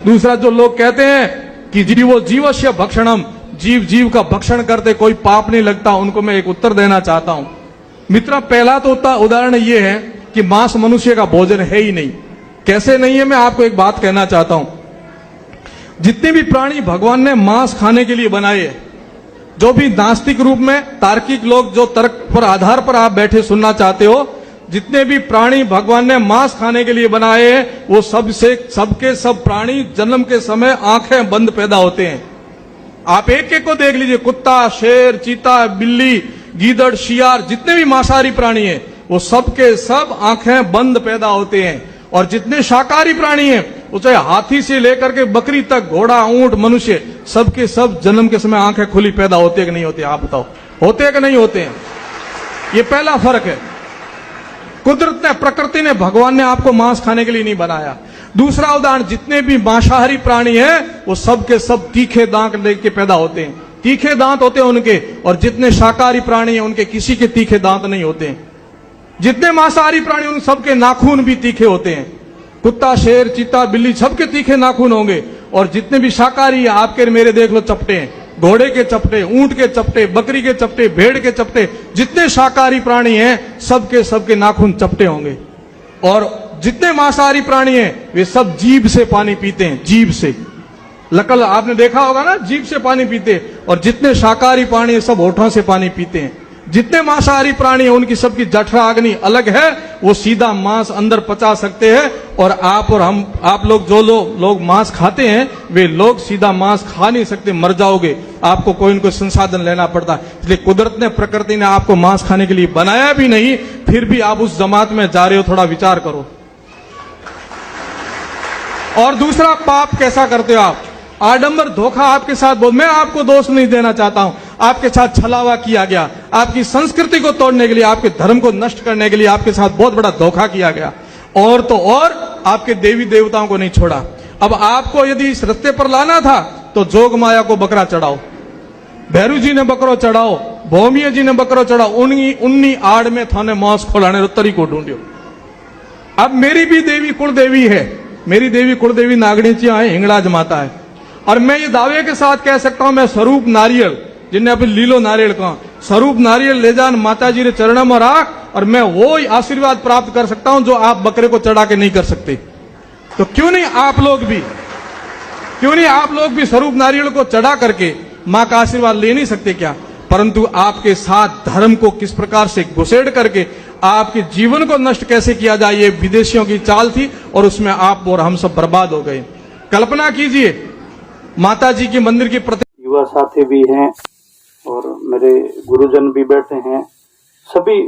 दूसरा जो लोग कहते हैं कि जीवो जीवस्य भक्षणम, जीव जीव का भक्षण करते कोई पाप नहीं लगता, उनको मैं एक उत्तर देना चाहता हूं। मित्रों, पहला तो उदाहरण ये है कि मांस मनुष्य का भोजन है ही नहीं। कैसे नहीं है, मैं आपको एक बात कहना चाहता हूं। जितने भी प्राणी भगवान ने मांस खाने के लिए बनाए हैं, जो भी नास्तिक रूप में तार्किक लोग जो तर्क पर आधार पर आप बैठे सुनना चाहते हो, जितने भी प्राणी भगवान ने मांस खाने के लिए बनाए हैं, वो सबके सब प्राणी जन्म के समय आंखें बंद पैदा होते हैं। आप एक एक को देख लीजिए, कुत्ता, शेर, चीता, बिल्ली, गीदड़, शियार, जितने भी मांसाहारी प्राणी हैं, वो सबके सब आंखें बंद पैदा होते हैं। और जितने शाकाहारी प्राणी हैं, वो चाहे हाथी से लेकर के बकरी तक, घोड़ा, ऊंट, मनुष्य, सबके सब जन्म के समय आंखें खुली पैदा होती है कि नहीं होती? आप बताओ, होते हैं कि नहीं होते हैं? ये पहला फर्क है। कुदरत ने, प्रकृति ने, भगवान ने आपको मांस खाने के लिए नहीं बनाया। दूसरा उदाहरण, जितने भी मांसाहारी प्राणी हैं, वो सबके सब तीखे दांत लेके पैदा होते हैं, तीखे दांत होते हैं उनके। और जितने शाकाहारी प्राणी हैं, उनके किसी के तीखे दांत नहीं होते हैं। जितने मांसाहारी प्राणी, उन सबके नाखून भी तीखे होते हैं। कुत्ता, शेर, चीता, बिल्ली, सबके तीखे नाखून होंगे। और जितने भी शाकाहारी है, आपके मेरे देख लो, चपटे हैं, घोड़े के चपटे, ऊंट के चपटे, बकरी के चपटे, भेड़ के चपटे, जितने शाकाहारी प्राणी हैं, सबके नाखून चपटे होंगे। और जितने मांसाहारी प्राणी हैं, वे सब जीभ से पानी पीते हैं, जीभ से। लकल आपने देखा होगा ना, जीभ से पानी पीते हैं। और जितने शाकाहारी प्राणी हैं, सब होठों से पानी पीते हैं। जितने मांसाहारी प्राणी हैं, उनकी सबकी जठराग्नि अलग है, वो सीधा मांस अंदर पचा सकते हैं। और हम, आप लोग जो लोग मांस खाते हैं, वे लोग सीधा मांस खा नहीं सकते, मर जाओगे। आपको कोई न कोई संसाधन लेना पड़ता है। इसलिए कुदरत ने, प्रकृति ने आपको मांस खाने के लिए बनाया भी नहीं, फिर भी आप उस जमात में जा रहे हो। थोड़ा विचार करो। और दूसरा, पाप कैसा करते हो आप? आडंबर, धोखा आपके साथ बहुत। मैं आपको दोष नहीं देना चाहता हूं, आपके साथ छलावा किया गया, आपकी संस्कृति को तोड़ने के लिए, आपके धर्म को नष्ट करने के लिए आपके साथ बहुत बड़ा धोखा किया गया। और तो और आपके देवी देवताओं को नहीं छोड़ा। अब आपको यदि इस रस्ते पर लाना था, तो जोग माया को बकरा चढ़ाओ, भैरू जी ने बकरो चढ़ाओ, भौमिया जी ने बकरो चढ़ाओ, उन्नी आड़ में थाने मांस खोलाने रो तरीको ढूंढियो। अब मेरी भी देवी कुलदेवी है, मेरी देवी कुलदेवी नागणीचिया है, हिंगलाज माता है। और मैं ये दावे के साथ कह सकता हूं, मैं स्वरूप नारियल, जिन्हें अभी लीलो नारियल कहा, स्वरूप नारियल ले जान माता जी ने चरणों में राख, और मैं वो आशीर्वाद प्राप्त कर सकता हूं जो आप बकरे को चढ़ा के नहीं कर सकते। तो क्यों नहीं आप लोग भी स्वरूप नारियल को चढ़ा करके मां का आशीर्वाद ले नहीं सकते क्या? परंतु आपके साथ धर्म को किस प्रकार से घुसेड़ करके आपके जीवन को नष्ट कैसे किया जाए, ये विदेशियों की चाल थी। और उसमें आप और हम सब बर्बाद हो गए। कल्पना कीजिए, माता जी के मंदिर के प्रति युवा साथी भी हैं और मेरे गुरुजन भी बैठे हैं, सभी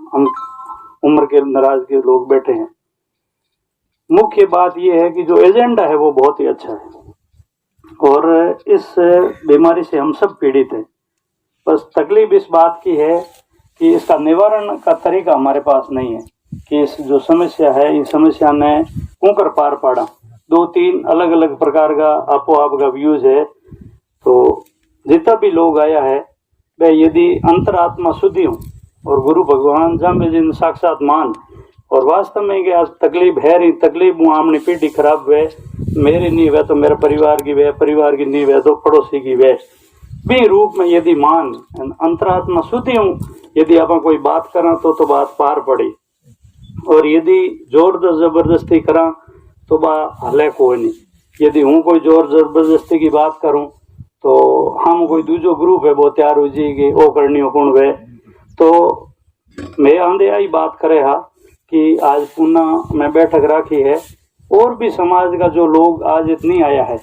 हम उम्र के नाराज के लोग बैठे हैं। मुख्य बात यह है कि जो एजेंडा है वो बहुत ही अच्छा है और इस बीमारी से हम सब पीड़ित हैं। बस तकलीफ इस बात की है कि इसका निवारण का तरीका हमारे पास नहीं है कि इस जो समस्या है, इस समस्या ने कुकर पार पाड़ा। 2-3 अलग अलग प्रकार का आपो आपका व्यूज है। तो जितना भी लोग आया है, वह यदि अंतरात्मा शुद्धि हो और गुरु भगवान जामे जिन साक्षात मान, और वास्तव में कि आज तकलीफ है रही, तकलीफ वो आमनी पीढ़ी खराब हुए, मेरी नहीं हुआ तो मेरे परिवार की वह, परिवार की नहीं हुआ तो पड़ोसी की वह भी रूप में यदि मान अंतरात्मा शुद्धि हूँ, यदि आप कोई बात करा तो बात पार पड़ी। और यदि जोर जबरदस्ती करा तो बात हले कोई नहीं। यदि हूँ कोई जोर जबरदस्ती की बात करूं तो हम कोई दूसरो ग्रुप है वो तैयार हो जाएगी, वो करनी हो कौन वे। तो मैं आंधे आई बात करे हा कि आज पुनः मैं बैठक राखी है, और भी समाज का जो लोग आज इतनी आया है,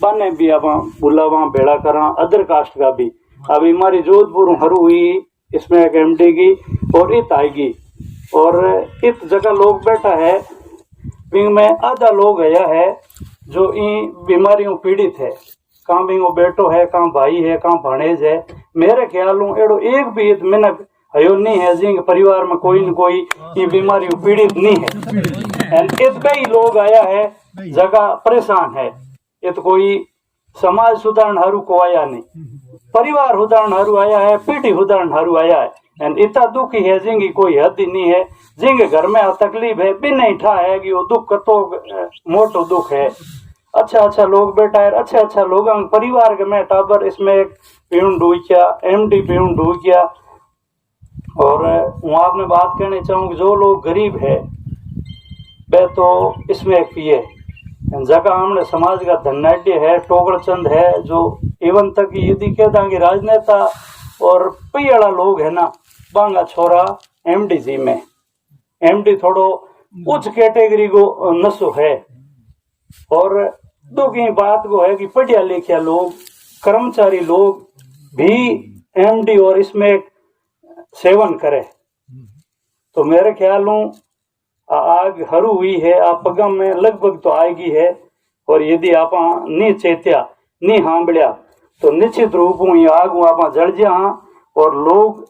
बने भी अब बुलावा भेड़ा करा, अदर कास्ट का भी। अभी हमारी जोधपुर हरू हुई इसमें एक एमडी की और इत आएगी, और इत जगह लोग बैठा है, विंग में आधा लोग आया है जो इन बीमारियों पीड़ित है। कहाँ भी वो बेटो है, कहाँ भाई है, कहाँ भणेज है। मेरे ख्याल एड़ो एक भी मिनक हयो नहीं है जिंग परिवार में कोई न कोई ये बीमारी पीड़ित नहीं है। इतने ही लोग आया है, जगह परेशान है। ये तो कोई समाज सुधारण हरू को आया नहीं, परिवार सुधारण हरू आया है, पीढ़ी सुधारण हरू आया है। इतना दुखी है जिंगी कोई हद ही नहीं है। जिंग घर में तकलीफ है भी नहीं ठा है कि वो दुख तो मोटो दुख है। अच्छा अच्छा लोग बैठा है, अच्छा अच्छा लोग परिवार के मैं टाबर इसमें एक पीऊन डूकिया एमडी पीऊन डूकिया। और मैं आपने बात कहनी चाहूँ जो लोग गरीब है वे तो इसमें एक पिए जगह हमने समाज का धनाढ़ है टोगड़ चंद है जो एवं तक यदि कहता कि राजनेता और पियड़ा लोग है ना बांगा छोरा एमडी जी में एमडी थोड़ो उच्च कैटेगरी को नशो है। और दो की बात को है कि पढ़िया लिखिया लोग कर्मचारी लोग भी एमडी और इसमें सेवन करे तो मेरे ख्याल आग हरू हुई है आप पगम में लगभग तो आएगी है। और यदि आप नहीं चेत्या नहीं हांबड़िया तो निश्चित रूप में आग आप जड़ जा और लोग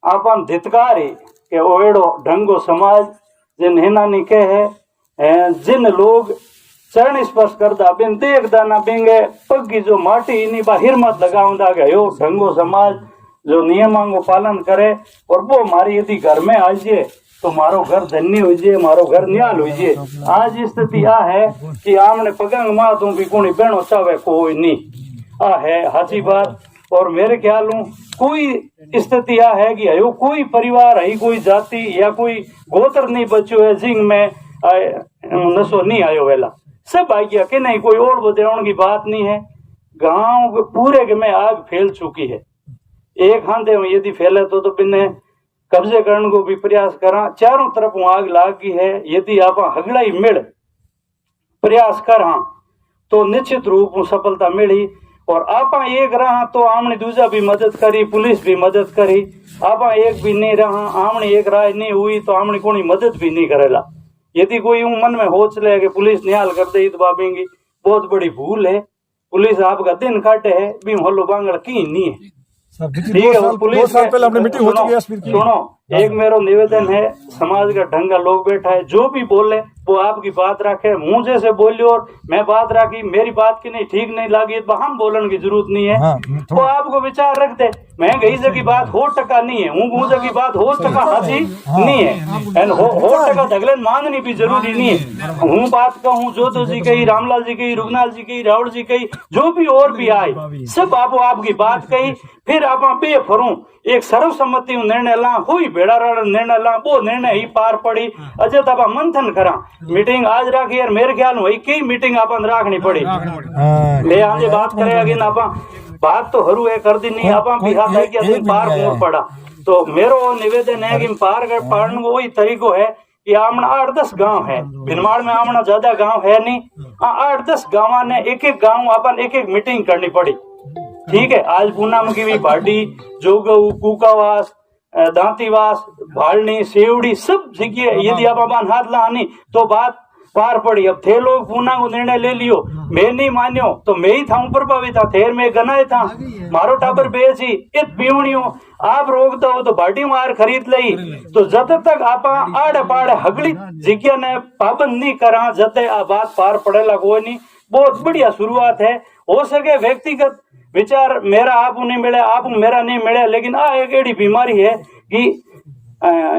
आप धितकार ही के ओएड़ो ढंगो समाज जिन हिना नहीं है जिन लोग चरण स्पर्श करता बिन देख दाना बिंगे पग की जो माटी नहीं बा हिरमत लगाऊंदा गयो ढंगो समाज जो नियमों को पालन करे और वो हमारी यदि घर में आ जाए तो मारो घर धन्य हो जाए मारो घर न्याल हो जाए। आज स्थिति आ है कि आमने पगंग मातों की कोई बहनों चावे कोई नहीं आ है हाची बात। और मेरे ख्याल कोई स्थिति आ है कि अयो कोई परिवार है कोई जाति या कोई गोत्र नहीं बच्चो है जिंग में नशो नहीं आयो वेला सब आ गया कि नहीं कोई और बदेवण की बात नहीं है। गांव पूरे के में आग फैल चुकी है एक हाथे में यदि फैले तो बिन्ने कब्जे करने को भी प्रयास करा चारों तरफ आग लागी है। यदि आप हगड़ाई मिल प्रयास कर तो निश्चित रूप सफलता मिली। और आप एक रहा तो आमने दूसरा भी मदद करी पुलिस भी मदद करी आप एक भी नहीं रहा आमने एक राय नहीं हुई तो आमने कोई मदद भी नहीं करेला। यदि कोई मन में होच ले कि पुलिस निहाल कर दे तो बाबेंगी बहुत बड़ी भूल है। पुलिस आपका दिन काटे है भी हल्लो बांगड़ की नहीं है ठीक है। पुलिस पहले अपनी मीटिंग हो चुकी है सुनो एक मेरा निवेदन है समाज का ढंगा लोग बैठा है जो भी बोले वो आपकी बात रखे मुंह जैसे बोलियो और मैं बात रखी मेरी बात की नहीं ठीक नहीं लगी तो हम बोलने की जरूरत नहीं है। हाँ, तो आपको विचार रख दे मैं गई जगह की बात हो टका नहीं है हूँ की बात हो टका हाथी नहीं है हो टका धगलन माननी भी जरूरी नहीं है। हूँ बात कहूँ जोतो जी कही रामलाल जी कही रुगनाल जी कही रावण जी कही जो भी और भी आए सब आपकी बात कही फिर आप बेफरू एक सर्वसम्मति निर्णय ला हुई बेड़ा निर्णय ला वो निर्णय ही पार पड़ी अजय तब मंथन करा मीटिंग आज राखी यार मेरे ख्याल वही कई मीटिंग अपन राखनी पड़ी ले आगे बात करे अगे आप बात तो हरू है कर दी नहीं आप भी हाथ है कि पार मोड़ पड़ा। तो मेरो निवेदन है कि पार कर पाड़ने को वही तरीको है कि आमना 8-10 गांव है भिनमाड़ में आमना ज्यादा गांव है नहीं 8-10 गांव ने एक गांव अपन एक मीटिंग करनी पड़ी ठीक है। आज पूनम की भी भाटी जोगऊ कुकावास दांतीवास भालनी सेवड़ी सब जगह यदि आप अपन हाथ लानी तो बात पार पड़ी। अब थे लोग पूना को निर्णय ले लियो मैं नहीं मान्यो तो मैं ही था प्रभावित था थेर में गनाए था मारो टाबर बेची इत पीवणियों आप रोक दो तो भाटी मार खरीद ली तो जब तक आप आड़े पाड़े हगली जगह ने पाबंद नहीं करा जते आ बात पार पड़ेला कोई नहीं। बहुत बढ़िया शुरुआत है हो सके व्यक्तिगत विचार मेरा आप नहीं मिले आप मेरा नहीं मिले लेकिन एक एड़ी बीमारी है कि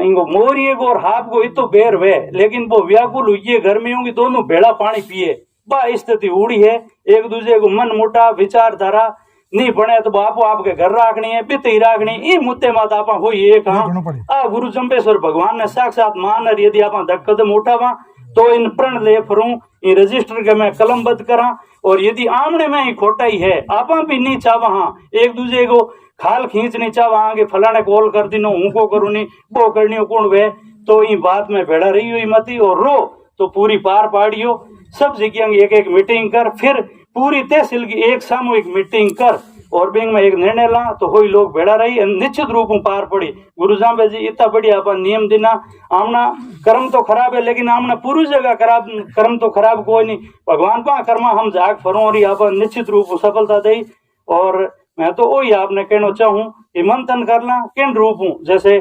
इनको मोरिए को और हाफ को इतो बेर वे लेकिन वो व्याकुल हुई गर्मियों की दोनों भेड़ा पानी पिए बा स्थिति उड़ी है एक दूसरे को मन मोटा विचारधारा नहीं बने तो बापू आपके घर राखनी है पित ही राखनी ई मुद्दे मात आप हो एक हाँ गुरु चंपेश्वर भगवान ने साक्षात मान यदि आप कदम उठावा तो इन प्रण ले फरू इन रजिस्टर के मैं कलमबद्ध करा। और यदि आमने में ही खोटाई है आप भी नहीं चावा एक दूसरे को खाल खींच नहीं चावा कि फलाने कॉल कर दिनो हूँ को करू नहीं वो करनी हो कौन वे तो इन बात में भेड़ा रही हुई मती और रो तो पूरी पार पाड़ियो सब जगह एक एक मीटिंग कर फिर पूरी तहसील की एक सामूहिक मीटिंग कर और बिंग में एक निर्णय ला तो कोई लोग भेड़ा रही निश्चित रूप में पार पड़ी। गुरु साहब जी इतना बढ़िया अपन नियम देना आमना कर्म तो खराब है लेकिन आमना पूरी जगह खराब कर्म तो खराब कोई नहीं भगवान पा कर्मा हम जाग फरो और आप निश्चित रूप में सफलता दई। और मैं तो वही आपने कहना चाहूँ कि मंथन करना किन रूप हूँ जैसे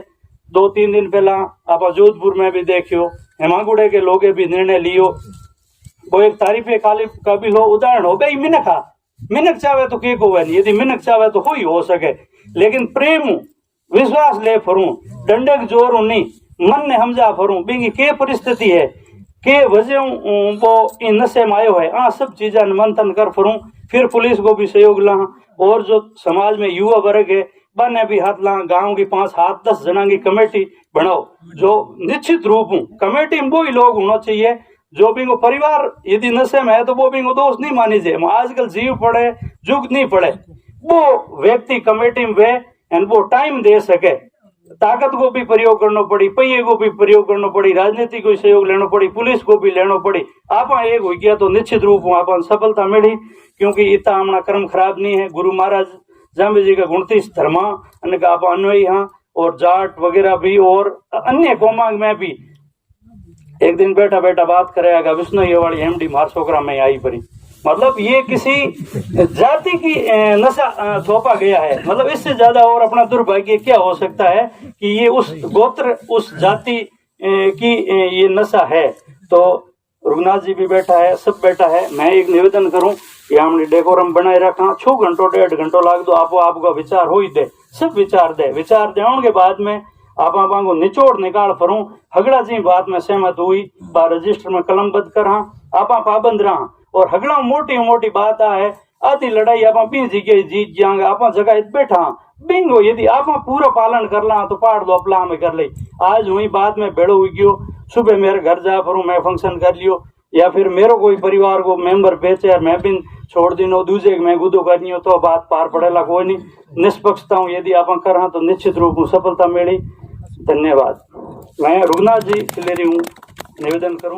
2-3 दिन पहला आप जोधपुर में भी देखियो हेमागुड़े के लोगे भी निर्णय लियो वो एक तारीफे काबिल हो उदाहरण हो गई मिनक चाहे तो के को नहीं यदि मिनक चाहे तो ही हो सके लेकिन प्रेम विश्वास ले फरू डंडक जोर नहीं मन ने हमजा फरू बिंगी के परिस्थिति है के वजह वो इन नशे में आयो है। सब चीजें मंथन कर फिर पुलिस को भी सहयोग ला और जो समाज में युवा वर्ग है बने भी हाथ ला। गांव की 5 7 10 जना की कमेटी बनाओ जो निश्चित रूप कमेटी में वो ही लोग होना चाहिए जो भी को परिवार यदि नशे में है तो वो भी को दोष नहीं मानी जाए। आजकल जीव पड़े जुग नहीं पड़े वो व्यक्ति कमेटी में वे एंड वो टाइम दे सके। ताकत को भी प्रयोग करना पड़ी, पहिए को भी प्रयोग करना पड़ी, राजनीति को सहयोग लेना पड़ी, पुलिस को भी लेना पड़ी। आप एक हो गया तो निश्चित रूप आप सफलता मिली क्योंकि इतना हमारा कर्म खराब नहीं है। गुरु महाराज जाम्बे जी का 29 धर्मा आप अन्वयी हाँ और जाट वगैरह भी और अन्य कोमांग में भी एक दिन बैठा बैठा बात करेगा विष्णु ये वाली एमडी मार छोकरा में आई परी। मतलब ये किसी जाति की नशा थोपा गया है। मतलब इससे ज्यादा और अपना दुर्भाग्य क्या हो सकता है कि ये उस गोत्र उस जाति की ये नशा है। तो रघुनाथ जी भी बैठा है, सब बैठा है। मैं एक निवेदन करूं कि हमने डेकोरम बनाए रखा 6 घंटों 1.5 घंटों लाग दो आपका विचार हो ही दे, सब विचार देने के बाद में आप को निचोड़ निकाल फरूं हगड़ा जी बात में सहमत हुई बा रजिस्टर में कलमबद्ध करा आप पाबंद रहा और हगड़ा मोटी मोटी बात है आधी लड़ाई आप भी जगह जीत जाएंगे। आप जगह बैठा बिंगो यदि आप पूरा पालन कर ला तो पाड़ दो अपला में कर ले। आज हुई बात में बेड़ो हुई गयो सुबह मेरे घर जा फरू मैं फंक्शन कर लियो या फिर मेरे कोई परिवार को मेंबर बेचे मैं भी छोड़ दिनो दूसरे मैं गुदो करनी हो तो बात पार पड़ेला कोई नहीं। निष्पक्षता हूँ यदि आप कर तो निश्चित रूप में सफलता मिली। धन्यवाद। मैं रघुनाथ जी खिलेरी हूँ निवेदन करूँ।